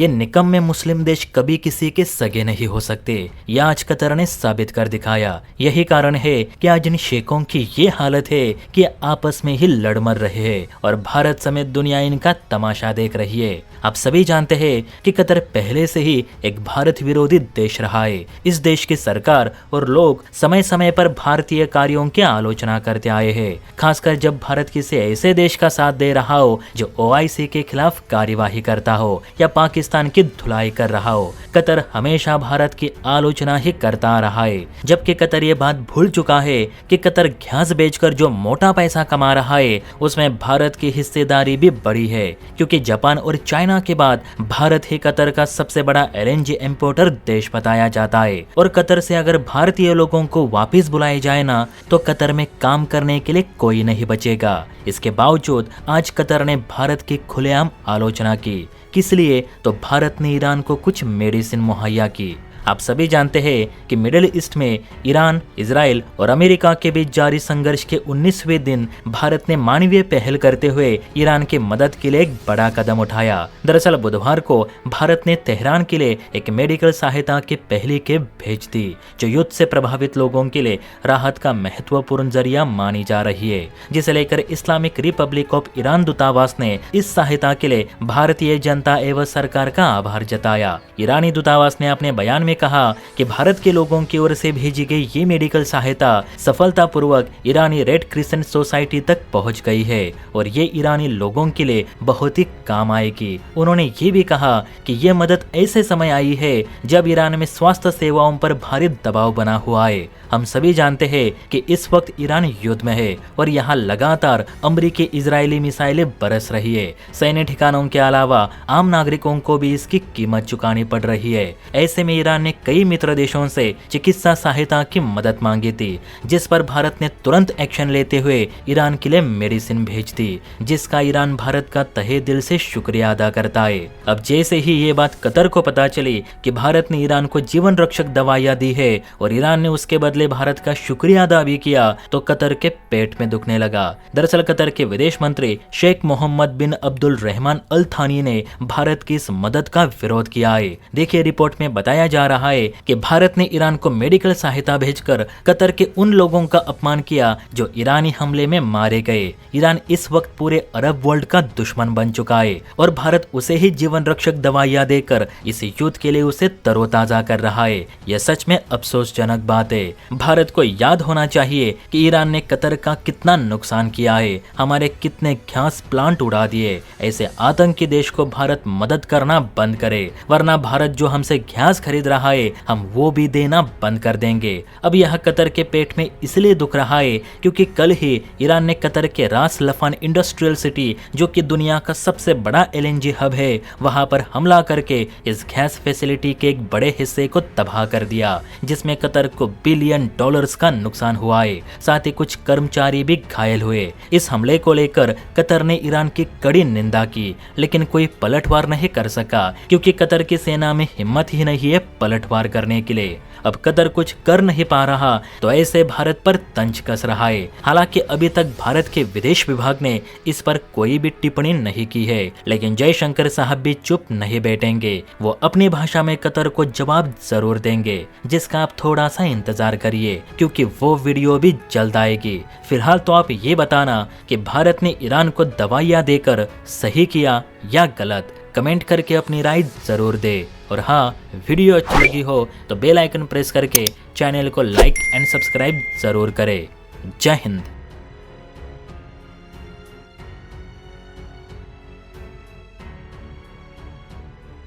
ये निकम्मे मुस्लिम देश कभी किसी के सगे नहीं हो सकते। यह आज कतर ने साबित कर दिखाया। यही कारण है कि आज इन शेखों की ये हालत है कि आपस में ही लड़ मर रहे हैं और भारत समेत दुनिया इनका तमाशा देख रही है। आप सभी जानते हैं कि कतर पहले से ही एक भारत विरोधी देश रहा है। इस देश की सरकार और लोग समय समय पर भारतीय कार्यों की आलोचना करते आए हैं, खासकर जब भारत किसी ऐसे देश का साथ दे रहा हो जो OIC के खिलाफ कार्यवाही करता हो या पाकिस्तान की धुलाई कर रहा हो। कतर हमेशा भारत की आलोचना ही करता रहा है, जबकि कतर ये बात भूल चुका है कि कतर गैस बेचकर जो मोटा पैसा कमा रहा है उसमें भारत की हिस्सेदारी भी बड़ी है, क्योंकि जापान और चाइना के बाद भारत ही कतर का सबसे बड़ा LNG इंपोर्टर देश बताया जाता है। और कतर से अगर भारतीय लोगों को वापस बुलाए जाए ना तो कतर में काम करने के लिए कोई नहीं बचेगा। इसके बावजूद आज कतर ने भारत की खुलेआम आलोचना की। किस लिए? तो भारत ने ईरान को कुछ मेडिसिन मुहैया की। आप सभी जानते हैं कि मिडिल ईस्ट में ईरान, इजराइल और अमेरिका के बीच जारी संघर्ष के 19वें दिन भारत ने मानवीय पहल करते हुए ईरान की मदद के लिए एक बड़ा कदम उठाया। दरअसल बुधवार को भारत ने तेहरान के लिए एक मेडिकल सहायता की पहली खेप भेज दी, जो युद्ध से प्रभावित लोगों के लिए राहत का महत्वपूर्ण जरिया मानी जा रही है, जिसे लेकर इस्लामिक रिपब्लिक ऑफ ईरान दूतावास ने इस सहायता के लिए भारतीय जनता एवं सरकार का आभार जताया। ईरानी दूतावास ने अपने बयान में कहा कि भारत के लोगों की ओर से भेजी गई ये मेडिकल सहायता सफलतापूर्वक ईरानी रेड क्रिसेंट सोसाइटी तक पहुंच गई है और ये ईरानी लोगों के लिए बहुत ही काम आएगी। उन्होंने ये भी कहा कि ये मदद ऐसे समय आई है जब ईरान में स्वास्थ्य सेवाओं पर भारी दबाव बना हुआ है। हम सभी जानते हैं कि इस वक्त ईरान युद्ध में है और यहाँ लगातार अमेरिकी इजरायली मिसाइलें बरस रही है। सैन्य ठिकानों के अलावा आम नागरिकों को भी इसकी कीमत चुकानी पड़ रही है। ऐसे में ईरान ने कई मित्र देशों से चिकित्सा सहायता की मदद मांगी थी, जिस पर भारत ने तुरंत एक्शन लेते हुए ईरान के लिए मेडिसिन भेज दी, जिसका ईरान भारत का तहे दिल से शुक्रिया अदा करता है। अब जैसे ही ये बात कतर को पता चली कि भारत ने ईरान को जीवन रक्षक दवाइयां दी है और ईरान ने उसके बदले भारत का शुक्रिया अदा भी किया, तो कतर के पेट में दुखने लगा। दरअसल कतर के विदेश मंत्री शेख मोहम्मद बिन अब्दुल रहमान अल थानी ने भारत की इस मदद का विरोध किया है। देखिए, रिपोर्ट में बताया जा रहा है कि भारत ने ईरान को मेडिकल सहायता भेजकर कतर के उन लोगों का अपमान किया जो ईरानी हमले में मारे गए। ईरान इस वक्त पूरे अरब वर्ल्ड का दुश्मन बन चुका है और भारत उसे ही जीवन रक्षक दवाइयां देकर इस युद्ध के लिए उसे तरोताजा कर रहा है। यह सच में अफसोसजनक बात है। भारत को याद होना चाहिए कि ईरान ने कतर का कितना नुकसान किया है, हमारे कितने गैस प्लांट उड़ा दिए। ऐसे आतंकी देश को भारत मदद करना बंद करे, वरना भारत जो हमसे गैस खरीद रहा है हम वो भी देना बंद कर देंगे। अब यह कतर के पेट में इसलिए दुख रहा है क्योंकि कल ही ईरान ने कतर के रास लफान इंडस्ट्रियल सिटी, जो कि दुनिया का सबसे बड़ा LNG हब है, वहां पर हमला करके इस गैस फैसिलिटी के एक बड़े हिस्से को तबाह कर दिया, जिसमें कतर को $बिलियन का नुकसान हुआ है। साथ ही कुछ कर्मचारी भी घायल हुए। इस हमले को लेकर कतर ने ईरान की कड़ी निंदा की, लेकिन कोई पलटवार नहीं कर सका क्योंकि कतर की सेना में हिम्मत ही नहीं है पलटवार करने के लिए। अब कतर कुछ कर नहीं पा रहा तो ऐसे भारत पर तंज कस रहा है। हालांकि अभी तक भारत के विदेश विभाग ने इस पर कोई भी टिप्पणी नहीं की है, लेकिन जयशंकर साहब भी चुप नहीं बैठेंगे। वो अपनी भाषा में कतर को जवाब जरूर देंगे, जिसका आप थोड़ा सा इंतजार करिए क्योंकि वो वीडियो भी जल्द आएगी। फिलहाल तो आप ये बताना कि भारत ने ईरान को दवाइयां देकर सही किया या गलत। कमेंट करके अपनी राय जरूर दे। और हाँ, वीडियो अच्छी लगी हो तो बेल आइकन प्रेस करके चैनल को लाइक एंड सब्सक्राइब जरूर करें। जय हिंद।